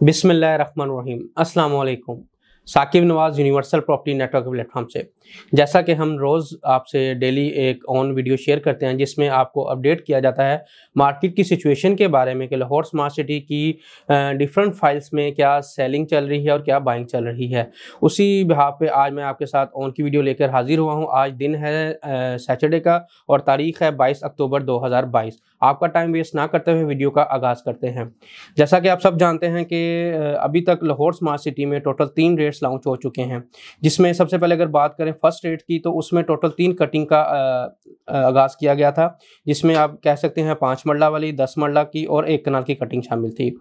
बिस्मिल्लाहिर्रहमानिर्रहीम। अस्सलाम वालेकुम। साकिब नवाज़ यूनिवर्सल प्रॉपर्टी नेटवर्क प्लेटफॉर्म से जैसा कि हम रोज़ आपसे डेली एक ऑन वीडियो शेयर करते हैं जिसमें आपको अपडेट किया जाता है मार्केट की सिचुएशन के बारे में कि लाहौर स्मार्ट सिटी की डिफरेंट फाइल्स में क्या सेलिंग चल रही है और क्या बाइंग चल रही है। उसी बिहाफ पे आज मैं आपके साथ ऑन की वीडियो लेकर हाजिर हुआ हूँ। आज दिन है सैटरडे का और तारीख़ है 22 अक्टूबर 2022। आपका टाइम वेस्ट ना करते हुए वीडियो का आगाज़ करते हैं। जैसा कि आप सब जानते हैं कि अभी तक लाहौर स्मार्ट सिटी में टोटल 3 रेट्स लॉन्च हो चुके हैं, जिसमें सबसे पहले अगर बात करें फर्स्ट रेट की तो उसमें टोटल 3 कटिंग का आगाज़ किया गया था, जिसमें आप कह सकते हैं 5 मरला वाली, 10 मरला की और 1 कनाल की कटिंग शामिल थी।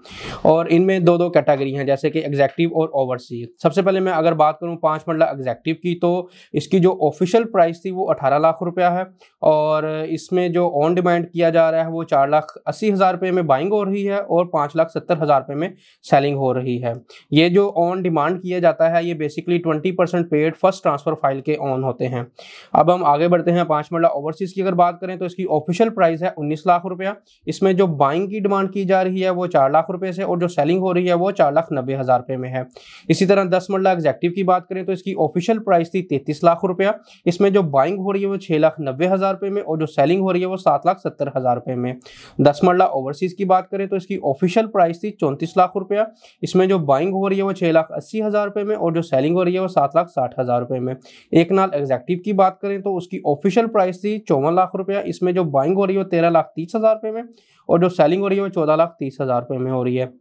और इनमें दो कैटेगरी हैं जैसे कि एग्जैक्टिव और ओवरसीज। सबसे पहले मैं अगर बात करूँ 5 मरला एग्जैक्टिव की तो इसकी जो ऑफिशियल प्राइस थी वो 18 लाख रुपया है और इसमें जो ऑन डिमांड किया जा रहा है वो 4,80,000 रुपये में बाइंग हो रही है और 5,70,000 रुपये में सेलिंग हो रही है। ये जो ऑन डिमांड किया जाता है ये basically 20% paid first transfer file के ऑन होते हैं। अब हम आगे बढ़ते हैं। 5 मरला ओवरसीज की अगर बात करें तो इसकी ऑफिशियल प्राइस है 19 लाख रुपया। इसमें जो बाइंग की डिमांड की जा रही है वो 4 लाख रुपए से और जो सेलिंग हो रही है वो 4,90,000 रुपये में है। इसी तरह 10 मरला एग्जैक्टिव की बात करें तो इसकी ऑफिशियल प्राइस थी 33 लाख रुपया। इसमें जो बाइंग हो रही है वो 6,90,000 रुपये में और जो सेलिंग हो रही है वो 7,70,000 रुपये में। 10 मरला ओवरसीज की बात करें तो इसकी ऑफिशियल प्राइस थी 34 लाख रुपया। इसमें जो बाइंग हो रही है वो 6,80,000 रुपये में और जो सेलिंग हो रही है वो 7,60,000 रुपये में। एक नाल एग्जैक्टिव की बात करें तो उसकी ऑफिशियल प्राइस थी 54 लाख रुपया। इसमें जो बाइंग हो रही है वो 13,30,000 रुपये में और जो सेलिंग हो रही है वो 14,30,000 रुपये में हो रही है।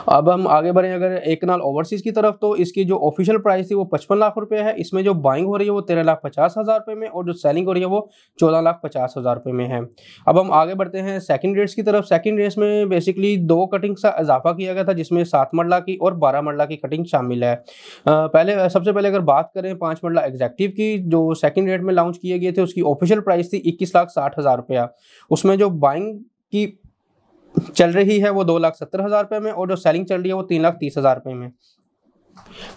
अब हम आगे बढ़े अगर एक नाल ओवरसीज की तरफ तो इसकी जो ऑफिशियल प्राइस थी वो 55 लाख रुपए है। इसमें जो बाइंग हो रही है वो 13,50,000 रुपये में और जो सेलिंग हो रही है वो 14,50,000 रुपये में है। अब हम आगे बढ़ते हैं सेकंड रेट्स की तरफ। सेकंड रेट्स में बेसिकली 2 कटिंग का इजाफा किया गया था जिसमें 7 मरला की और 12 मरला की कटिंग शामिल है। सबसे पहले अगर बात करें 5 मरला एग्जैक्टिव की जो सेकंड रेट में लॉन्च किए गए थे उसकी ऑफिशियल प्राइस थी 21,60,000 रुपया। उसमें जो बाइंग की चल रही है वो 2,70,000 रुपये में और जो सेलिंग चल रही है वो 3,30,000 रुपये में।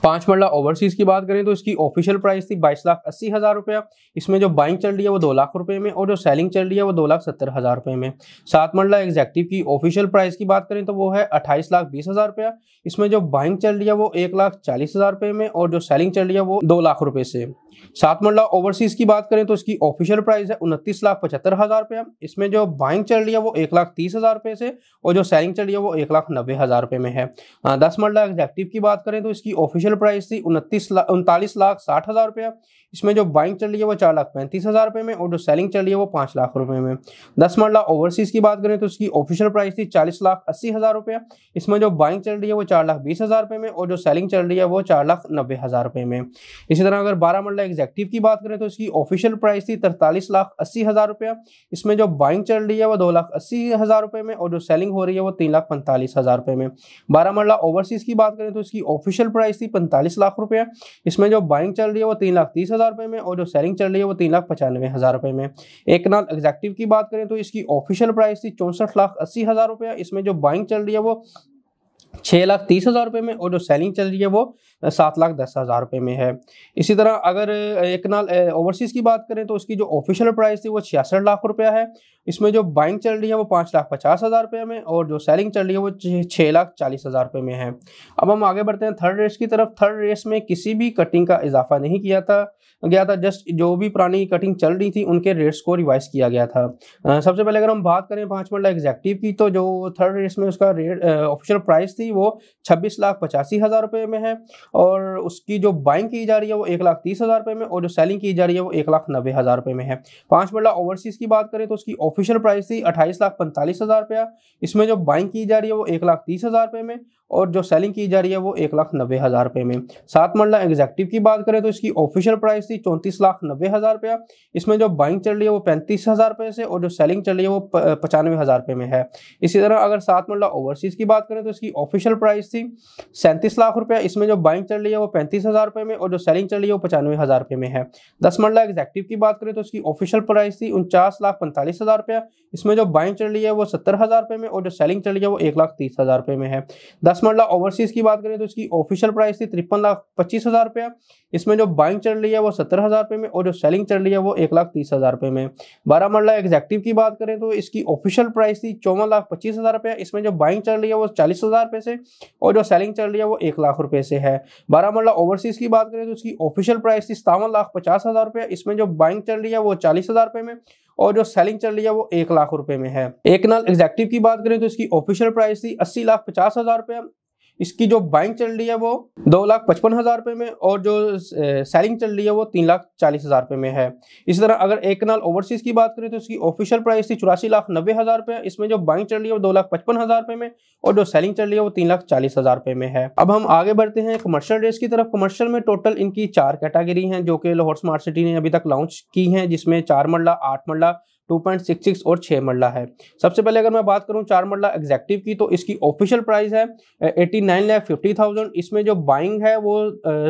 5 मरला ओवरसीज की बात करें तो इसकी ऑफिशियल प्राइस थी 22,80,000 रुपया। इसमें जो बाइंग चल रही है वो 2 लाख रुपए में और जो सेलिंग चल रही है वो 2,70,000 रुपये में। 7 मरला एग्जैक्टिव की ऑफिशियल प्राइस की बात करें तो वो है 28,20,000 रुपया। इसमें जो बाइंग चल रही है वो 1,40,000 रुपये में और जो सेलिंग चल रही है वो 2 लाख रुपए से। 7 मरला ओवरसीज की बात करें तो इसकी ऑफिशियल प्राइस है 29,75,000 रुपया। इसमें जो बाइंग चल रही है वो 1,30,000 रुपये से और जो सेलिंग चल रही है वो 1,90,000 रुपये में है। 10 मरला एग्जैक्टिव की बात करें तो इसकी ऑफिशियल प्राइस थी 39,60,000 रुपया। इसमें जो बाइंग चल रही है वो 4,35,000 रुपये में और जो सेलिंग चल रही है वो 5 लाख रुपए में। 10 मरला ओवरसीज की बात करें तो इसकी ऑफिशियल प्राइस थी 40,80,000 रुपया। इसमें जो बाइंग चल रही है वो 4,20,000 रुपये में और जो सेलिंग चल रही है वो 4,90,000 रुपये में। इसी तरह अगर 12 मरला एग्जैक्टिव की बात करें तो इसकी ऑफिशियल प्राइस थी 43,80,000 रुपया। इसमें जो बाइंग चल रही है वो 2,80,000 रुपये में और जो सेलिंग हो रही है वो 3,45,000 रुपये में। 12 मरला ओवरसीज की बात करें तो इसकी ऑफिशियल प्राइस थी 45 लाख रुपया। इसमें जो बाइंग चल रही है वो 3,30,000 रुपये में और जो सेलिंग चल रही है वो 3,95,000 रुपये में। एक नाल एग्जैक्टिव की बात करें तो इसकी ऑफिशियल प्राइस थी 64,80,000 रुपया। इसमें जो बाइंग चल रही है वो 6,30,000 रुपये में और जो सेलिंग चल रही है वो 7,10,000 रुपये में है। इसी तरह अगर एक नाल ओवरसीज की बात करें तो उसकी जो ऑफिशियल प्राइस थी वो 66 लाख रुपया है। इसमें जो बाइंग चल रही है वो 5,50,000 रुपये में और जो सेलिंग चल रही है वो 6,40,000 रुपये में है। अब हम आगे बढ़ते हैं थर्ड रेस की तरफ। थर्ड रेस में किसी भी कटिंग का इजाफा नहीं किया गया था, जस्ट जो भी पुरानी कटिंग चल रही थी उनके रेट्स को रिवाइज किया गया था। सबसे पहले अगर हम बात करें 5 मरला एग्जैक्टिव की तो जो थर्ड रेस में उसका रेट ऑफिशियल प्राइस थी वो 26,85,000 रुपये में है और उसकी जो बाइंग की जा रही है वो 1,30,000 रुपये में और जो सेलिंग की जा रही है वो 1,90,000 रुपये में है। 5 मरला ओवरसीज की बात करें तो उसकी ऑफिशियल प्राइस थी 28,45,000 रुपया। इसमें जो बाइंग की जा रही है वो 1,30,000 रुपये में और जो सेलिंग की जा रही है वो 1,90,000 रुपये में। 7 मरला एग्जैक्टिव की बात करें तो इसकी ऑफिशियल प्राइस थी 34,90,000 रुपया। इसमें जो बाइंग चल रही है वो 35,000 रुपये से और जो सेलिंग चल रही है वो 95,000 रुपये में है। इसी तरह अगर 7 मरला ओवरसीज की बात करें तो इसकी ऑफिशियल प्राइस थी 37 लाख रुपया। इसमें जो बाइंग बाइंग चल रही है वो 35,000 रुपये में और जो सेलिंग चल रही है वो 95,000 रुपये में है। 10 मरला एग्जैक्टिव की बात करें तो उसकी ऑफिशियल प्राइस थी 49,45,000 रुपया। इसमें जो बाइंग चल रही है वो 70,000 रुपये में और जो सेलिंग चल रही है वो 1,30,000 रुपये में है। 10 मरला ओवरसीज की बात करें तो इसकी ऑफिशियल प्राइस थी 53,25,000 रुपया। इसमें जो बाइंग चल रही है वो 70,000 रुपये में और जो सेलिंग चल रही है वो 1,30,000 रुपये में। 12 मरला एग्जैक्टिव की बात करें तो इसकी ऑफिशियल प्राइस थी 54,25,000 रुपया। इसमें जो बाइंग चल रही है वो 40,000 रुपये से और जो सेलिंग चल रही है वो 1,00,000 रुपये से है। 12 मरला ओवरसीज की बात करें तो उसकी ऑफिशियल प्राइस थी 57,50,000 रुपये। इसमें जो बाइंग चल रही है वो 40,000 रुपये में और जो सेलिंग चल रही है वो 1,00,000 रुपये में है। एक नाल एग्जैक्टिव की बात करें तो इसकी ऑफिशियल प्राइस थी 80,50,000 रुपये। इसकी जो बाइंग चल रही है वो 2,55,000 रुपये में और जो सेलिंग चल रही है वो 3,40,000 रुपये में है। इसी तरह अगर एक नाल ओवरसीज की बात करें तो इसकी ऑफिशियल प्राइस थी 84,90,000 रुपये। इसमें जो बाइंग चल रही है वो 2,55,000 रुपये में और जो सेलिंग चल रही है वो 3,40,000 रुपये में है। अब हम आगे बढ़ते हैं कमर्शियल रेट्स की तरफ। कमर्शियल में टोटल इनकी 4 कैटेगरी हैं जो कि लाहौर स्मार्ट सिटी ने अभी तक लॉन्च की हैं, जिसमें 4 मरला, 8 मरला, 2.66 और 6 मरला है। सबसे पहले अगर मैं बात करूं 4 मरला एग्जैक्टिव की तो इसकी ऑफिशियल प्राइस है 89,50,000। इसमें जो बाइंग है वो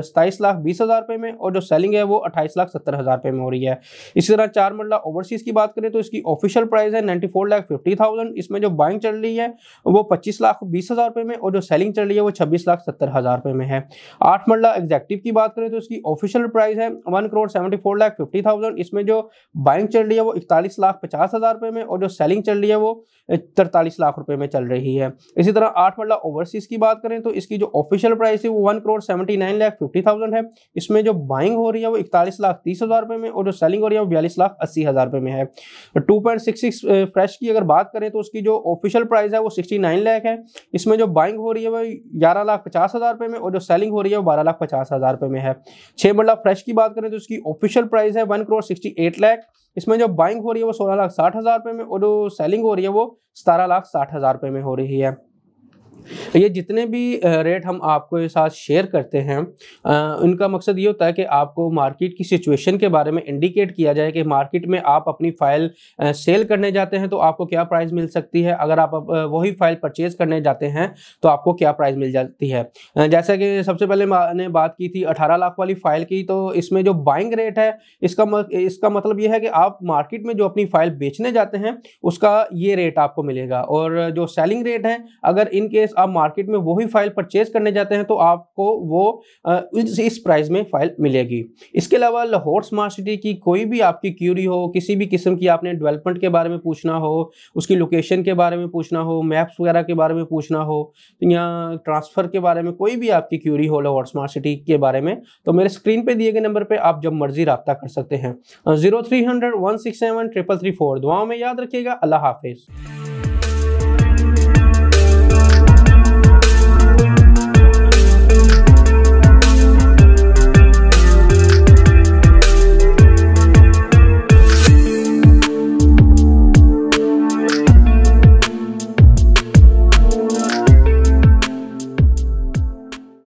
27,20,000 रुपये में और जो सेलिंग है वो 28,70,000 रुपये में हो रही है। इसी तरह 4 मरला ओवरसीज की बात करें तो इसकी ऑफिशियल प्राइस है 94,50,000। इसमें जो बाइंग चल रही है वो 25,20,000 रुपये में और जो सेलिंग चल रही है वो 26,70,000 रुपये में है। 8 मरला एग्जैक्टिव की बात करें तो इसकी ऑफिशियल प्राइस है 1,74,50,000। इसमें जो बाइंग चल रही है वो 41,50,000 रुपये में और जो सेलिंग चल रही है वो 43 लाख रुपए में चल रही है। इसी तरह 8 मरला ओवरसीज की बात करें तो इसकी जो ऑफिशियल प्राइस है वो 1,79,50,000 है। इसमें जो बाइंग हो रही है वो 41,30,000 रुपए में और जो सेलिंग हो रही है वो 42,80,000 रुपए में है। 2.66 फ्रेश की अगर बात करें तो उसकी जो ऑफिशियल प्राइस है वो 69 लाख है। इसमें जो बाइंग हो रही है वो 11,50,000 रुपए में और जो सेलिंग हो रही है वो 12,50,000 रुपए में है। 6 मरला फ्रेश की बात करें तो उसकी ऑफिशियल प्राइस है 1,68 लाख। इसमें जो बाइंग हो रही है वो 16,60,000 रुपए में और जो सेलिंग हो रही है वो 17,60,000 रुपए में हो रही है। ये जितने भी रेट हम आपको साथ शेयर करते हैं उनका मकसद ये होता है कि आपको मार्केट की सिचुएशन के बारे में इंडिकेट किया जाए कि मार्केट में आप अपनी फ़ाइल सेल करने जाते हैं तो आपको क्या प्राइस मिल सकती है, अगर आप वही फाइल परचेज करने जाते हैं तो आपको क्या प्राइस मिल जाती है। जैसा कि सबसे पहले मैंने बात की थी 18 लाख वाली फ़ाइल की, तो इसमें जो बाइंग रेट है इसका मतलब ये है कि आप मार्केट में जो अपनी फ़ाइल बेचने जाते हैं उसका ये रेट आपको मिलेगा, और जो सेलिंग रेट है अगर इन केस आप मार्केट में वही फाइल परचेज करने जाते हैं तो आपको वो इस प्राइस में फाइल मिलेगी। इसके अलावा लाहौर स्मार्ट सिटी की कोई भी आपकी क्यूरी हो, किसी भी किस्म की आपने डेवलपमेंट के बारे में पूछना हो, उसकी लोकेशन के बारे में पूछना हो, मैप्स वगैरह के बारे में पूछना हो या ट्रांसफ़र के बारे में कोई भी आपकी क्यूरी हो लाहौर स्मार्ट सिटी के बारे में, तो मेरे स्क्रीन पे दिए गए नंबर पे आप जब मर्जी रब्ता कर सकते हैं। 0300 167 334। दुआओं में याद रखिएगा। अल्लाह हाफिज़।